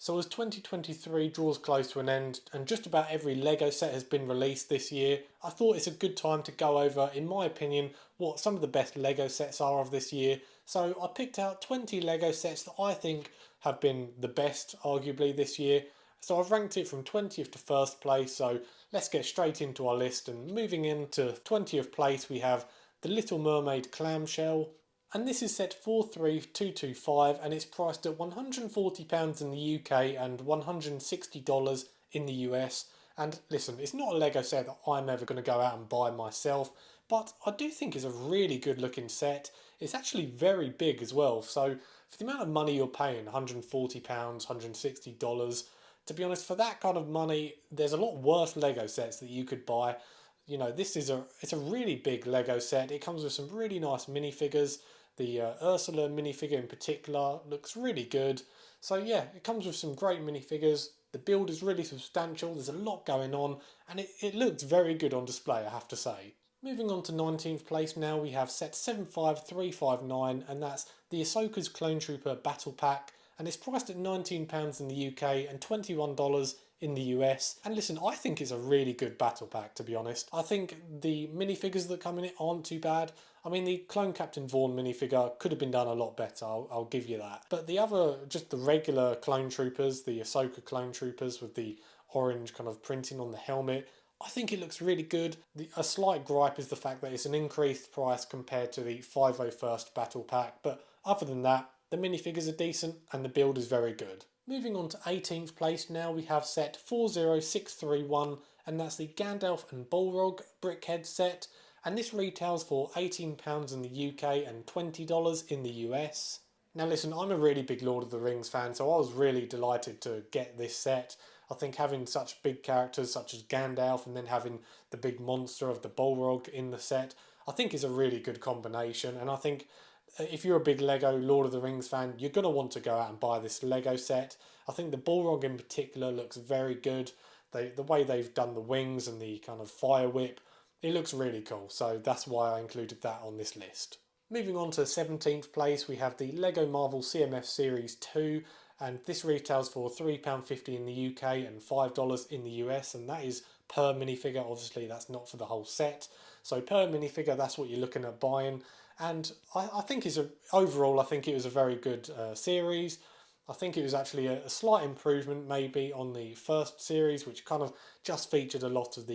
So as 2023 draws close to an end and just about every LEGO set has been released this year, I thought it's a good time to go over, in my opinion, what some of the best LEGO sets are of this year. So I picked out 20 LEGO sets that I think have been the best, arguably, this year. So I've ranked it from 20th to first place, so let's get straight into our list. And moving into 20th place we have the Little Mermaid clamshell. And this is set 43225 and it's priced at £140 in the UK and $160 in the US. And listen, it's not a LEGO set that I'm ever going to go out and buy myself, but I do think it's a really good looking set. It's actually very big as well, so for the amount of money you're paying, £140, $160, to be honest, for that kind of money, there's a lot worse LEGO sets that you could buy. You know, it's a really big LEGO set. It comes with some really nice minifigures. The Ursula minifigure in particular looks really good. So yeah, it comes with some great minifigures. The build is really substantial, there's a lot going on, and it looks very good on display, I have to say. Moving on to 19th place now, we have set 75359, and that's the Ahsoka's Clone Trooper Battle Pack, and it's priced at £19 in the UK and $21 in the US. And listen, I think it's a really good battle pack, to be honest. I think the minifigures that come in it aren't too bad. I mean, the Clone Captain Vaughn minifigure could have been done a lot better, I'll give you that. But the other, just the regular clone troopers, the Ahsoka clone troopers with the orange kind of printing on the helmet, I think it looks really good. A slight gripe is the fact that it's an increased price compared to the 501st battle pack, but other than that, the minifigures are decent and the build is very good. Moving on to 18th place now, we have set 40631, and that's the Gandalf and Bullog Brickhead set, and this retails for £18 in the UK and $20 in the US. Now listen, I'm a really big Lord of the Rings fan, so I was really delighted to get this set. I think having such big characters such as Gandalf and then having the big monster of the Bullog in the set, I think is a really good combination, and I think if you're a big LEGO Lord of the Rings fan, you're going to want to go out and buy this LEGO set. I think the Bullog in particular looks very good. The way they've done the wings and the kind of fire whip, it looks really cool. So that's why I included that on this list. Moving on to 17th place, we have the LEGO Marvel CMF Series 2. And this retails for £3.50 in the UK and $5 in the US. And that is per minifigure. Obviously, that's not for the whole set. So per minifigure, that's what you're looking at buying. And I think overall, I think it was a very good series. I think it was actually a slight improvement maybe on the first series, which kind of just featured a lot of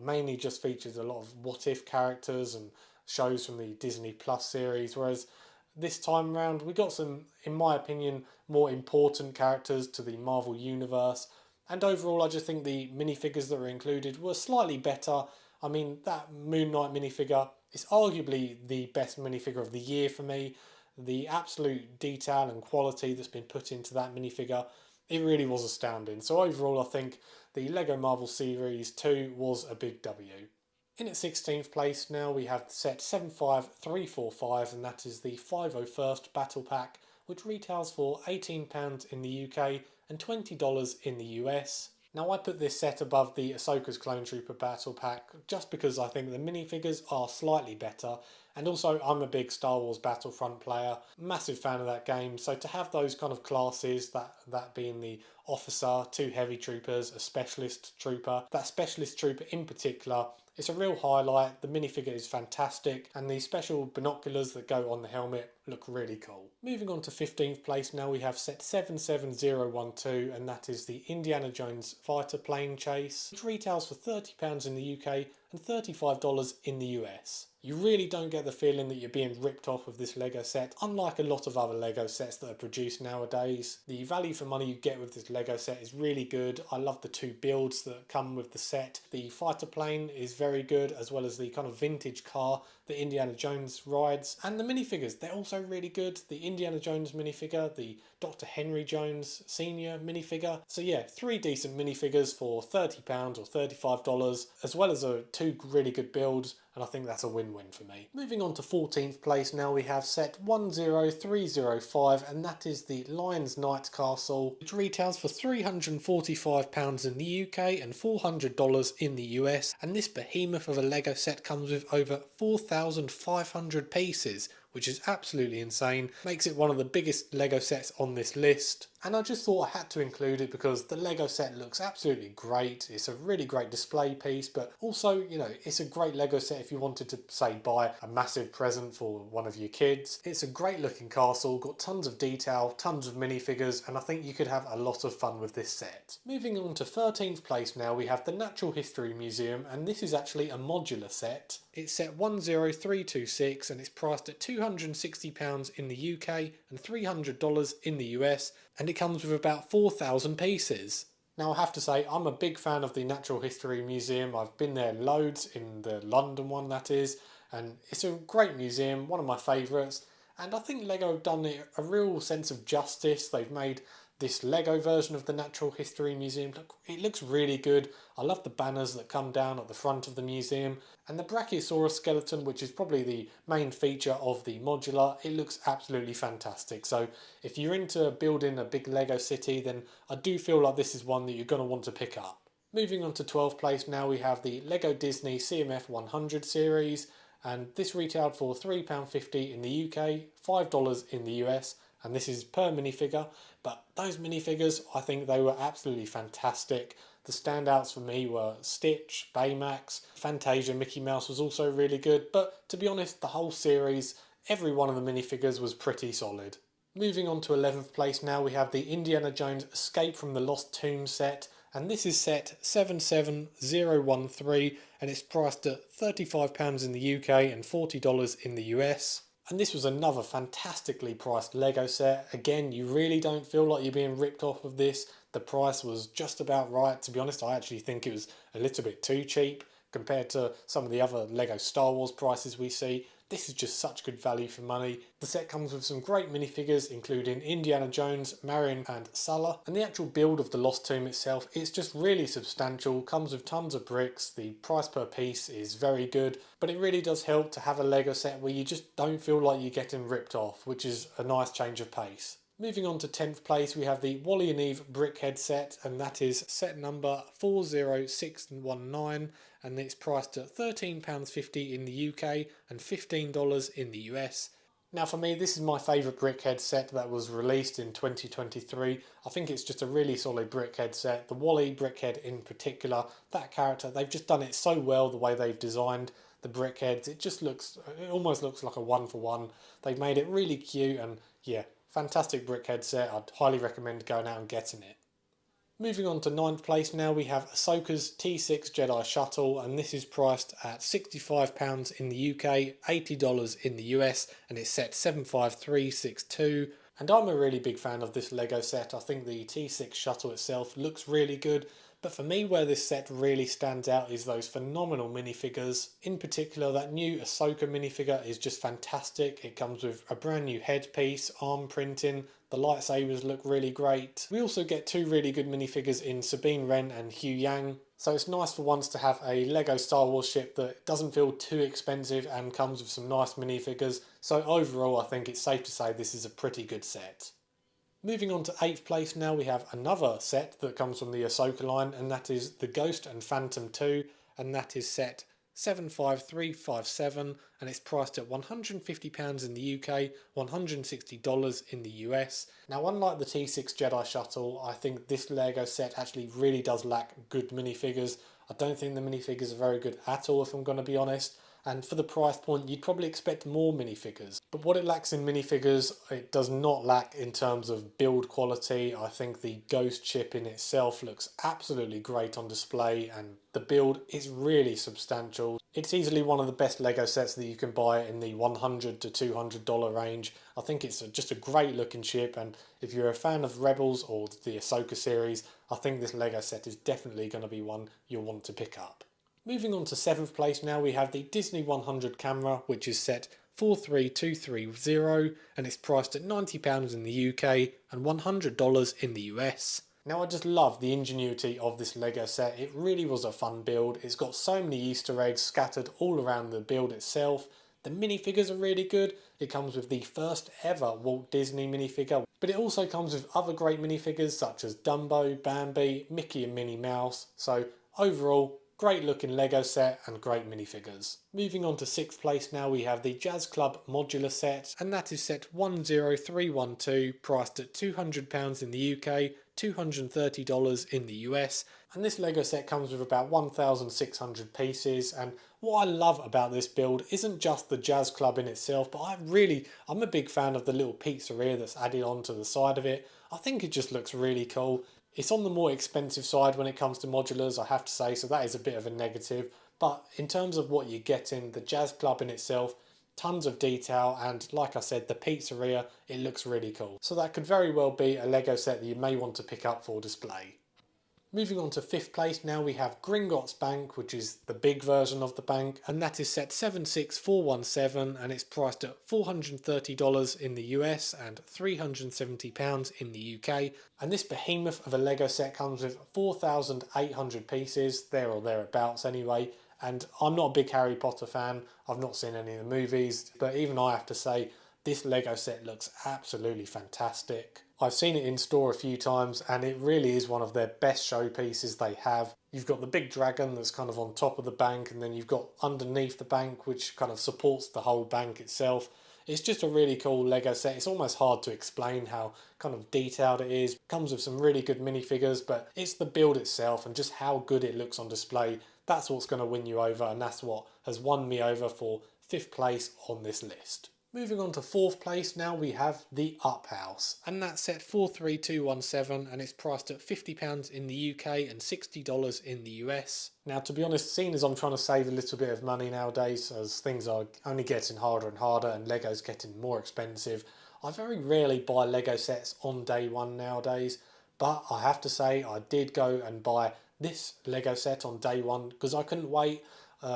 mainly just featured a lot of what if characters and shows from the Disney Plus series, whereas this time around we got some, in my opinion, more important characters to the Marvel Universe. And overall, I just think the minifigures that were included were slightly better. I mean, that Moon Knight minifigure is arguably the best minifigure of the year for me. The absolute detail and quality that's been put into that minifigure, it really was astounding. So overall, I think the LEGO Marvel Series 2 was a big W. In at 16th place now, we have set 75345, and that is the 501st Battle Pack, which retails for £18 in the UK and $20 in the US. Now I put this set above the Ahsoka's Clone Trooper Battle Pack just because I think the minifigures are slightly better, and also I'm a big Star Wars Battlefront player, massive fan of that game, so to have those kind of classes, that being the officer, 2 heavy troopers, a specialist trooper, that specialist trooper in particular, it's a real highlight. The minifigure is fantastic and the special binoculars that go on the helmet look really cool. Moving on to 15th place now, we have set 77012, and that is the Indiana Jones fighter plane chase, which retails for £30 in the UK and $35 in the US. You really don't get the feeling that you're being ripped off with this LEGO set, unlike a lot of other LEGO sets that are produced nowadays. The value for money you get with this LEGO set is really good. I love the 2 builds that come with the set. The fighter plane is very good, as well as the kind of vintage car that Indiana Jones rides. And the minifigures, they're also really good. The Indiana Jones minifigure, the Dr. Henry Jones Sr. minifigure. So yeah, 3 decent minifigures for £30 or $35, as well as 2 really good builds, and I think that's a win-win for me. Moving on to 14th place now, we have set 10305, and that is the Lion's Knight Castle, which retails for £345 in the UK and $400 in the US, and this behemoth of a LEGO set comes with over 4,500 pieces, which is absolutely insane, makes it one of the biggest LEGO sets on this list. And I just thought I had to include it because the Lego set looks absolutely great. It's a really great display piece, but also, you know, it's a great Lego set if you wanted to, say, buy a massive present for one of your kids. It's a great looking castle, got tons of detail, tons of minifigures, and I think you could have a lot of fun with this set. Moving on to 13th place now, we have the Natural History Museum, and this is actually a modular set. It's set 10326 and it's priced at £260 in the UK and $300 in the US, and it comes with about 4,000 pieces. Now I have to say, I'm a big fan of the Natural History Museum. I've been there loads, in the London one that is, and it's a great museum, one of my favourites, and I think Lego have done it a real sense of justice. They've made this Lego version of the Natural History Museum it looks really good. I love the banners that come down at the front of the museum, and the Brachiosaurus skeleton, which is probably the main feature of the modular, it looks absolutely fantastic. So if you're into building a big Lego city, then I do feel like this is one that you're going to want to pick up. Moving on to 12th place now, we have the Lego Disney CMF 100 series, and this retailed for £3.50 in the UK, $5 in the US, and this is per minifigure, but those minifigures, I think they were absolutely fantastic. The standouts for me were Stitch, Baymax, Fantasia, Mickey Mouse was also really good, but to be honest, the whole series, every one of the minifigures was pretty solid. Moving on to 11th place now, we have the Indiana Jones Escape from the Lost Tomb set, and this is set 77013 and it's priced at £35 in the UK and $40 in the US. And this was another fantastically priced Lego set. Again, you really don't feel like you're being ripped off of this. The price was just about right. To be honest, I actually think it was a little bit too cheap compared to some of the other Lego Star Wars prices we see. This is just such good value for money. The set comes with some great minifigures, including Indiana Jones, Marion and Sulla. And the actual build of the Lost Tomb itself, it's just really substantial, comes with tons of bricks, the price per piece is very good, but it really does help to have a Lego set where you just don't feel like you're getting ripped off, which is a nice change of pace. Moving on to 10th place, we have the Wally and Eve Brickhead set, and that is set number 40619, and it's priced at £13.50 in the UK and $15 in the US. Now for me, this is my favourite Brickhead set that was released in 2023. I think it's just a really solid Brickhead set. The Wally Brickhead in particular, that character, they've just done it so well the way they've designed the Brickheads. It almost looks like a one-for-one. They've made it really cute, and yeah, fantastic Brickhead set. I'd highly recommend going out and getting it. Moving on to 9th place now, we have Ahsoka's T6 Jedi Shuttle, and this is priced at £65 in the UK, $80 in the US, and it's set 75362. And I'm a really big fan of this Lego set. I think the T6 Shuttle itself looks really good, but for me where this set really stands out is those phenomenal minifigures. In particular, that new Ahsoka minifigure is just fantastic. It comes with a brand new headpiece, arm printing, the lightsabers look really great. We also get two really good minifigures in Sabine Wren and Hugh Yang. So it's nice for once to have a Lego Star Wars ship that doesn't feel too expensive and comes with some nice minifigures. So overall, I think it's safe to say this is a pretty good set. Moving on to 8th place now, we have another set that comes from the Ahsoka line, and that is the Ghost and Phantom 2, and that is set 75357, and it's priced at £150 in the UK, $160 in the US. Now, unlike the T6 Jedi Shuttle, I think this Lego set actually really does lack good minifigures. I don't think the minifigures are very good at all, if I'm going to be honest. And for the price point, you'd probably expect more minifigures. But what it lacks in minifigures, it does not lack in terms of build quality. I think the Ghost ship in itself looks absolutely great on display, and the build is really substantial. It's easily one of the best Lego sets that you can buy in the $100 to $200 range. I think it's just a great looking ship, and if you're a fan of Rebels or the Ahsoka series, I think this Lego set is definitely going to be one you'll want to pick up. Moving on to 7th place now, we have the Disney 100 camera, which is set 43230, and it's priced at £90 in the UK and $100 in the US. Now I just love the ingenuity of this Lego set. It really was a fun build. It's got so many Easter eggs scattered all around the build itself. The minifigures are really good. It comes with the first ever Walt Disney minifigure, but it also comes with other great minifigures such as Dumbo, Bambi, Mickey and Minnie Mouse. So overall, Great looking Lego set and great minifigures. Moving on to 6th place now, we have the Jazz Club modular set, and that is set 10312, priced at £200 in the UK, $230 in the US, and this Lego set comes with about 1,600 pieces. And what I love about this build isn't just the Jazz Club in itself, but I'm a big fan of the little pizzeria that's added onto the side of it. I think it just looks really cool. It's on the more expensive side when it comes to modulars, I have to say, so that is a bit of a negative. But in terms of what you're getting, the Jazz Club in itself, tons of detail, and like I said, the pizzeria, it looks really cool. So that could very well be a Lego set that you may want to pick up for display. Moving on to 5th place now, we have Gringotts Bank, which is the big version of the bank, and that is set 76417, and it's priced at $430 in the US and £370 in the UK. And this behemoth of a Lego set comes with 4,800 pieces, there or thereabouts anyway. And I'm not a big Harry Potter fan, I've not seen any of the movies, but even I have to say, this Lego set looks absolutely fantastic. I've seen it in store a few times and it really is one of their best showpieces they have. You've got the big dragon that's kind of on top of the bank, and then you've got underneath the bank which kind of supports the whole bank itself. It's just a really cool Lego set. It's almost hard to explain how kind of detailed it is. It comes with some really good minifigures, but it's the build itself and just how good it looks on display. That's what's going to win you over, and that's what has won me over for 5th place on this list. Moving on to 4th place now, we have the Uph House, and that's set 43217, and it's priced at £50 in the UK and $60 in the US. Now, to be honest, seeing as I'm trying to save a little bit of money nowadays, as things are only getting harder and harder and Lego's getting more expensive, I very rarely buy Lego sets on day one nowadays. But I have to say, I did go and buy this Lego set on day one because I couldn't wait.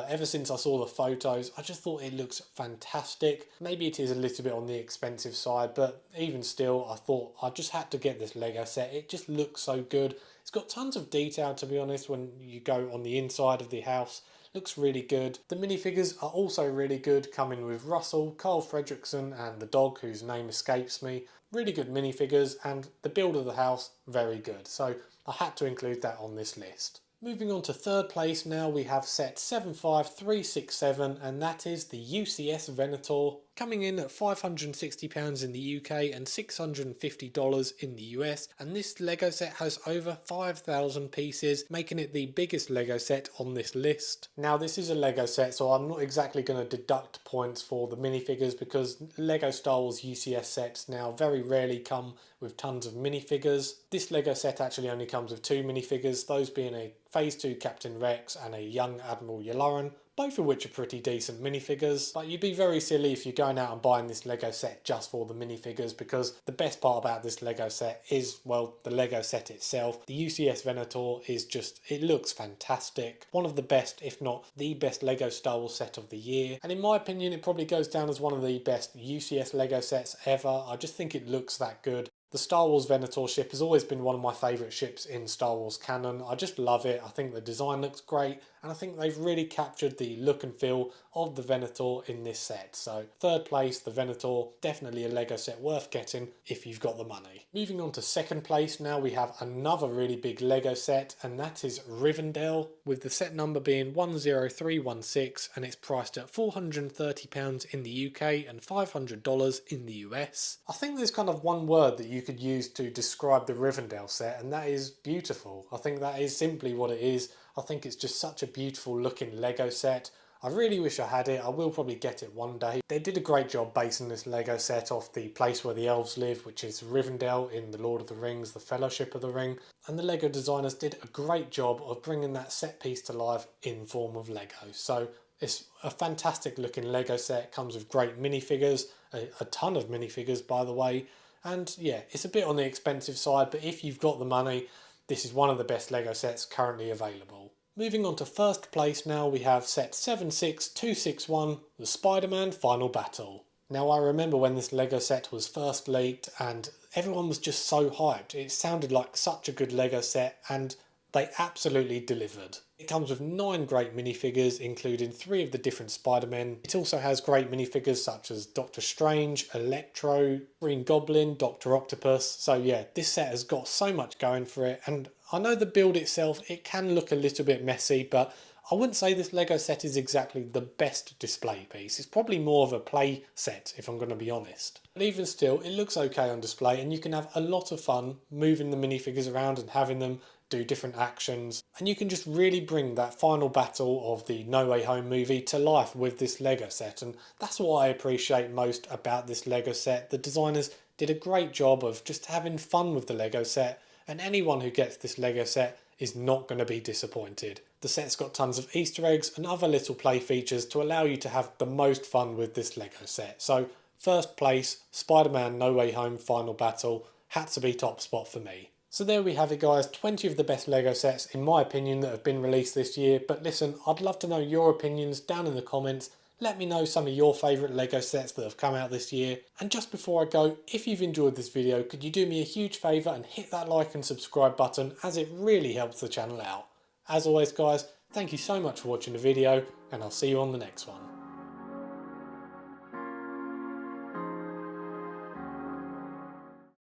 Ever since I saw the photos, I just thought it looks fantastic. Maybe it is a little bit on the expensive side, but even still, I thought I just had to get this Lego set. It just looks so good. It's got tons of detail, to be honest, when you go on the inside of the house. Looks really good. The minifigures are also really good, coming with Russell, Carl Fredrickson and the dog whose name escapes me. Really good minifigures, and the build of the house, very good. So I had to include that on this list. Moving on to 3rd place now, we have set 75367, and that is the UCS Venator, coming in at £560 in the UK and $650 in the US, and this Lego set has over 5,000 pieces, making it the biggest Lego set on this list. Now, this is a Lego set, so I'm not exactly going to deduct points for the minifigures because Lego Star Wars UCS sets now very rarely come with tons of minifigures. This Lego set actually only comes with 2 minifigures, those being a Phase 2 Captain Rex and a young Admiral Yularen, both of which are pretty decent minifigures. But you'd be very silly if you're going out and buying this Lego set just for the minifigures, because the best part about this Lego set is, well, the Lego set itself. The UCS Venator is just, it looks fantastic. One of the best, if not the best Lego Star Wars set of the year. And in my opinion, it probably goes down as one of the best UCS Lego sets ever. I just think it looks that good. The Star Wars Venator ship has always been one of my favourite ships in Star Wars canon. I just love it. I think the design looks great, and I think they've really captured the look and feel of the Venator in this set. So 3rd place, the Venator, definitely a Lego set worth getting if you've got the money. Moving on to 2nd place now, we have another really big Lego set, and that is Rivendell, with the set number being 10316, and it's priced at £430 in the UK and $500 in the US. I think there's kind of one word that you could use to describe the Rivendell set, and that is beautiful. I think that is simply what it is. I think it's just such a beautiful looking Lego set. I really wish I had it. I will probably get it one day. They did a great job basing this Lego set off the place where the elves live, which is Rivendell in The Lord of the Rings, The Fellowship of the Ring. And the Lego designers did a great job of bringing that set piece to life in form of Lego. So it's a fantastic looking Lego set. Comes with great minifigures, a ton of minifigures by the way. And yeah, it's a bit on the expensive side, but if you've got the money, this is one of the best Lego sets currently available. Moving on to 1st place now, we have set 76261, the SpiderMan Final Battle. Now, I remember when this Lego set was first leaked and everyone was just so hyped. It sounded like such a good Lego set, and they absolutely delivered. It comes with 9 great minifigures, including 3 of the different Spider-Men. It also has great minifigures such as Doctor Strange, Electro, Green Goblin, Dr. Octopus. So yeah, this set has got so much going for it, and I know the build itself, it can look a little bit messy, but I wouldn't say this Lego set is exactly the best display piece. It's probably more of a play set, if I'm going to be honest. But even still, it looks okay on display, and you can have a lot of fun moving the minifigures around and having them do different actions. And you can just really bring that final battle of the No Way Home movie to life with this Lego set. And that's what I appreciate most about this Lego set. The designers did a great job of just having fun with the Lego set, and anyone who gets this Lego set is not going to be disappointed. The set's got tons of Easter eggs and other little play features to allow you to have the most fun with this Lego set. So first place, Spider-Man No Way Home Final Battle, had to be top spot for me. So there we have it guys, 20 of the best Lego sets in my opinion that have been released this year. But listen, I'd love to know your opinions down in the comments. Let me know some of your favourite Lego sets that have come out this year. And just before I go, if you've enjoyed this video, could you do me a huge favour and hit that like and subscribe button, as it really helps the channel out. As always guys, thank you so much for watching the video, and I'll see you on the next one.